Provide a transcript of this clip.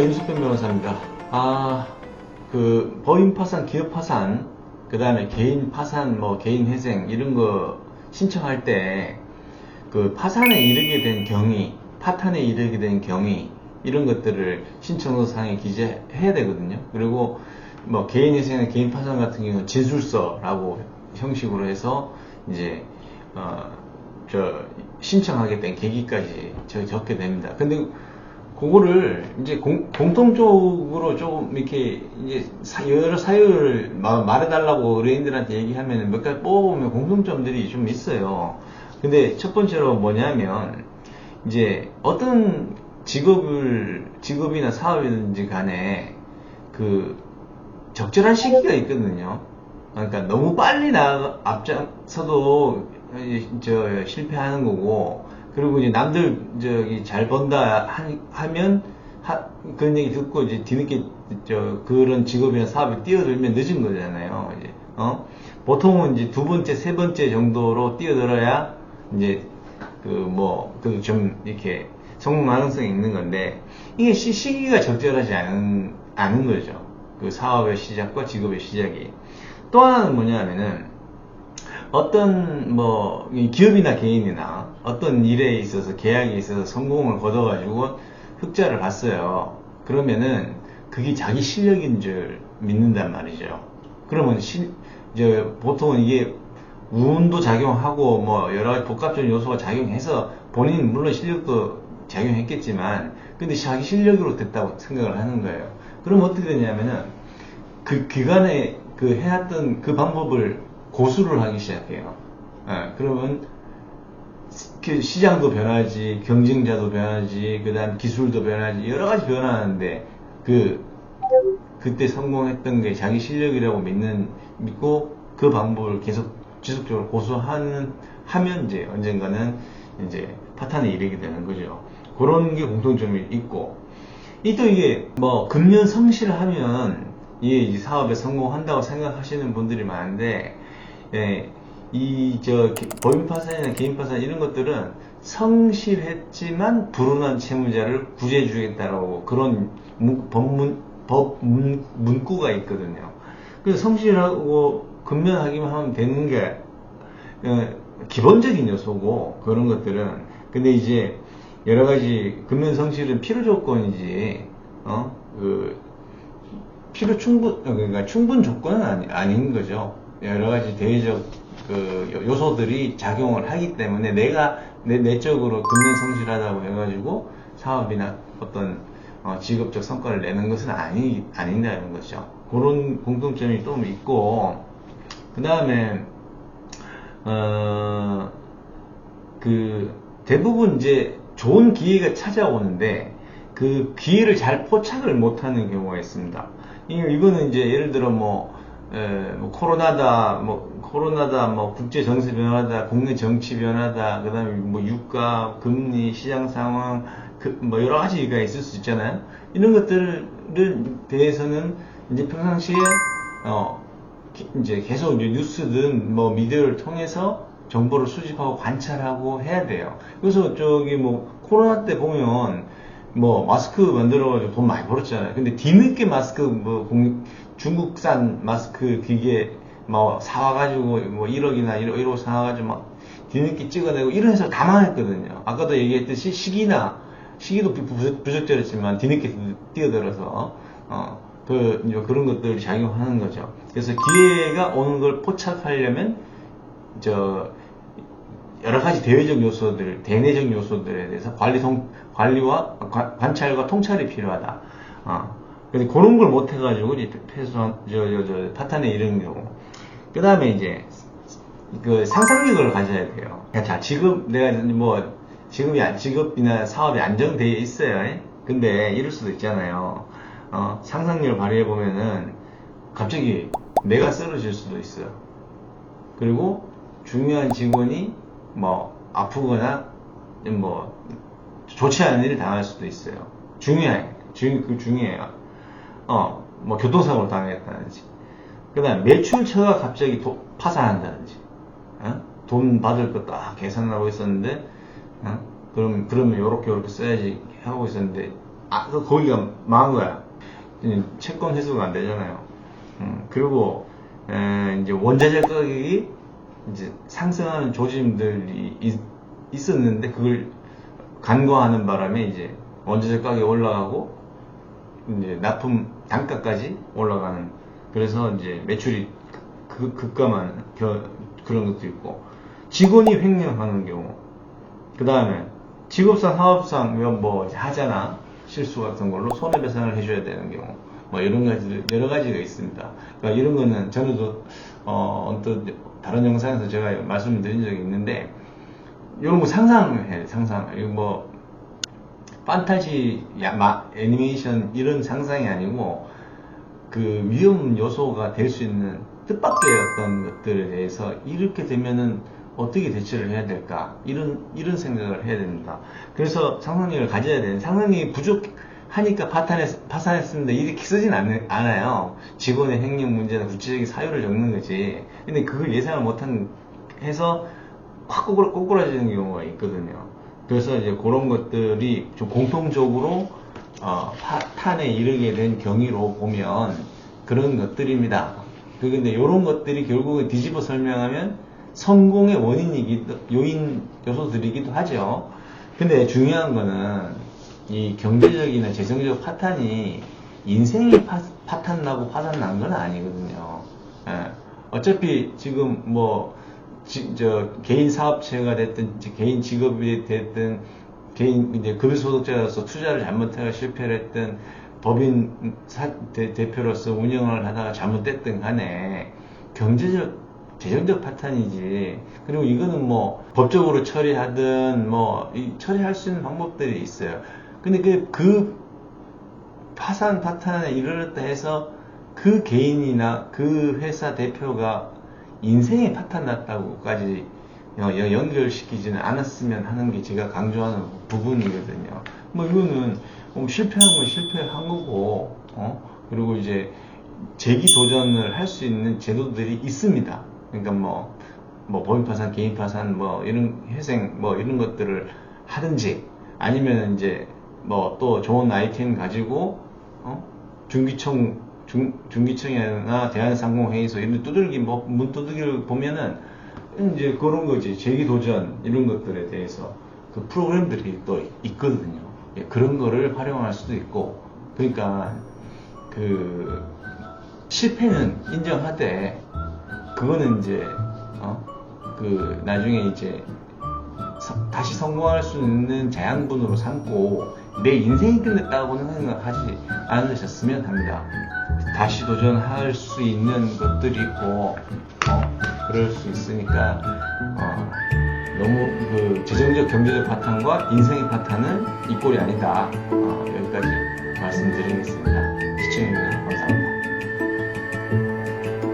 윤석변 변호사입니다. 법인 파산, 기업 파산, 그 다음에 개인 파산, 개인 회생, 이런 거 신청할 때, 파산에 이르게 된 경위, 파탄에 이르게 된 경위, 이런 것들을 신청서상에 기재해야 되거든요. 그리고, 개인 회생이나 개인 파산 같은 경우는 제술서라고 형식으로 해서, 이제, 신청하게 된 계기까지 적게 됩니다. 근데, 그거를 이제 공통적으로 좀 이렇게 이제 여러 사유를 말해달라고 의뢰인들한테 얘기하면 몇 가지 뽑아보면 공통점들이 좀 있어요. 근데 첫 번째로 뭐냐면 이제 어떤 직업이나 사업이든지 간에 적절한 시기가 있거든요. 그러니까 너무 빨리 앞장서도 실패하는 거고, 그리고 이제 남들 잘 번다 하면 그런 얘기 듣고 이제 뒤늦게 그런 직업이나 사업에 뛰어들면 늦은 거잖아요. 이제 보통은 이제 두 번째, 세 번째 정도로 뛰어들어야 이제 좀 이렇게 성공 가능성이 있는 건데, 이게 시기가 적절하지 않은 거죠. 그 사업의 시작과 직업의 시작이. 또 하나는 뭐냐면은 어떤 기업이나 개인이나 어떤 일에 있어서 계약에 있어서 성공을 거둬가지고 흑자를 봤어요. 그러면은 그게 자기 실력인 줄 믿는단 말이죠. 그러면 보통은 이게 운도 작용하고 여러 가지 복합적인 요소가 작용해서 본인 물론 실력도 작용했겠지만 근데 자기 실력으로 됐다고 생각을 하는 거예요. 그럼 어떻게 되냐면은 그 기간에 해왔던 그 방법을 고수를 하기 시작해요. 그러면 시장도 변하지, 경쟁자도 변하지, 그 다음 기술도 변하지, 여러 가지 변하는데 그때 성공했던 게 자기 실력이라고 믿고 그 방법을 계속 지속적으로 고수하면 이제 언젠가는 이제 파탄에 이르게 되는 거죠. 그런 게 공통점이 있고, 또 이게 근면 성실하면 이 사업에 성공한다고 생각하시는 분들이 많은데, 법인 파산이나 개인 파산 이런 것들은 성실했지만 불운한 채무자를 구제해 주겠다라고 그런 법 문구가 있거든요. 그래서 성실하고 근면하기만 하면 되는 게 기본적인 요소고, 그런 것들은. 근데 이제 여러 가지 근면 성실은 필요 조건이지, 그러니까 충분 조건은 아닌 거죠. 여러 가지 대외적 요소들이 작용을 하기 때문에 내가 내적으로 근면 성실하다고 해가지고 사업이나 어떤 직업적 성과를 내는 것은 아닌다는 거죠. 그런 공통점이 좀 있고, 그 다음에 대부분 이제 좋은 기회가 찾아오는데 그 기회를 잘 포착을 못하는 경우가 있습니다. 이거는 이제 예를 들어 코로나다, 국제 정세 변화다, 국내 정치 변화다, 그 다음에 유가, 금리, 시장 상황, 여러 가지가 있을 수 있잖아요. 이런 것들에 대해서는 이제 평상시에, 이제 계속 뉴스든 미디어를 통해서 정보를 수집하고 관찰하고 해야 돼요. 그래서 코로나 때 보면, 마스크 만들어가지고 돈 많이 벌었잖아요. 근데 뒤늦게 중국산 마스크 기계 사와가지고 1억이나 1억 사와가지고 뒤늦게 찍어내고 이런 회사 다 망했거든요. 아까도 얘기했듯이 시기도 부적절했지만 뒤늦게 뛰어들어서 그런 것들이 작용하는 거죠. 그래서 기회가 오는 걸 포착하려면 여러 가지 대외적 요소들, 대내적 요소들에 대해서 관리와 관찰과 통찰이 필요하다. 근데 그런 걸 못 해가지고 이제 파탄에 이르는 경우. 그 다음에 이제 상상력을 가져야 돼요. 자, 직업이나 사업이 안정되어 있어요. 근데 이럴 수도 있잖아요. 상상력을 발휘해 보면은 갑자기 내가 쓰러질 수도 있어요. 그리고 중요한 직원이 아프거나 좋지 않은 일을 당할 수도 있어요. 중요해요. 교통사고를 당했다든지, 그 다음에 매출처가 갑자기 파산한다든지, 돈 받을 거 딱 계산하고 있었는데, 그러면 요렇게 써야지 하고 있었는데, 거기가 망한 거야. 채권 회수가 안 되잖아요. 그리고 이제 원자재 가격이 이제 상승하는 조짐들이 있었는데 그걸 간과하는 바람에 이제 원자재 가격이 올라가고 이제 납품 단가까지 올라가는, 그래서 이제 매출이 급감하는 그런 것도 있고, 직원이 횡령하는 경우, 그 다음에 직업상 사업상 뭐 하잖아, 실수 같은 걸로 손해배상을 해줘야 되는 경우, 뭐 이런 가지 여러 가지가 있습니다. 그러니까 이런 거는 전에도 또 다른 영상에서 제가 말씀을 드린 적이 있는데, 이런 거 상상해. 이거 뭐 판타지 애니메이션 이런 상상이 아니고 그 위험 요소가 될 수 있는 뜻밖의 어떤 것들에 대해서 이렇게 되면은 어떻게 대처를 해야 될까, 이런 생각을 해야 됩니다. 그래서 상상력을 가져야 되는, 상상력이 부족하니까 파산했습니다 이렇게 쓰진 않아요. 직원의 횡령 문제나 구체적인 사유를 적는 거지. 근데 그걸 예상을 못한 해서 확 꼬꾸라지는 경우가 있거든요. 그래서 이제 그런 것들이 좀 공통적으로 파탄에 이르게 된 경위로 보면 그런 것들입니다. 근데 이런 것들이 결국은 뒤집어 설명하면 성공의 요소들이기도 하죠. 근데 중요한 거는 이 경제적이나 재정적 파탄이 인생이 파탄나고 파산난 건 아니거든요. 예. 어차피 지금 뭐 개인 사업체가 됐든 개인 직업이 됐든 개인 이제 급여소득자로서 투자를 잘못해서 실패를 했든 법인 대표로서 운영을 하다가 잘못됐든 간에 경제적 재정적 파탄이지. 그리고 이거는 뭐 법적으로 처리하든 뭐 처리할 수 있는 방법들이 있어요. 근데 그 파탄에 이르렀다 해서 그 개인이나 그 회사 대표가 인생이 파탄났다고까지 연결시키지는 않았으면 하는 게 제가 강조하는 부분이거든요. 뭐 이거는 실패한 건 실패한 거고, 그리고 이제 재기 도전을 할 수 있는 제도들이 있습니다. 그러니까 뭐 법인 파산, 개인 파산, 뭐 이런 회생, 뭐 이런 것들을 하든지, 아니면 이제 뭐 또 좋은 아이템 가지고 중기청이나 대한상공회의소 이런 문 두들기를 보면은 이제 그런 거지, 재기 도전 이런 것들에 대해서 그 프로그램들이 또 있거든요. 그런 거를 활용할 수도 있고, 그러니까 그 실패는 인정하되 그거는 이제 그 나중에 이제 다시 성공할 수 있는 자양분으로 삼고 내 인생이 끝냈다고는 생각하지 않으셨으면 합니다. 다시 도전할 수 있는 것들이 있고 그럴 수 있으니까 너무 그 재정적 경제적 파탄과 인생의 파탄은 이 꼴이 아니다. 여기까지 말씀드리겠습니다. 시청해주셔서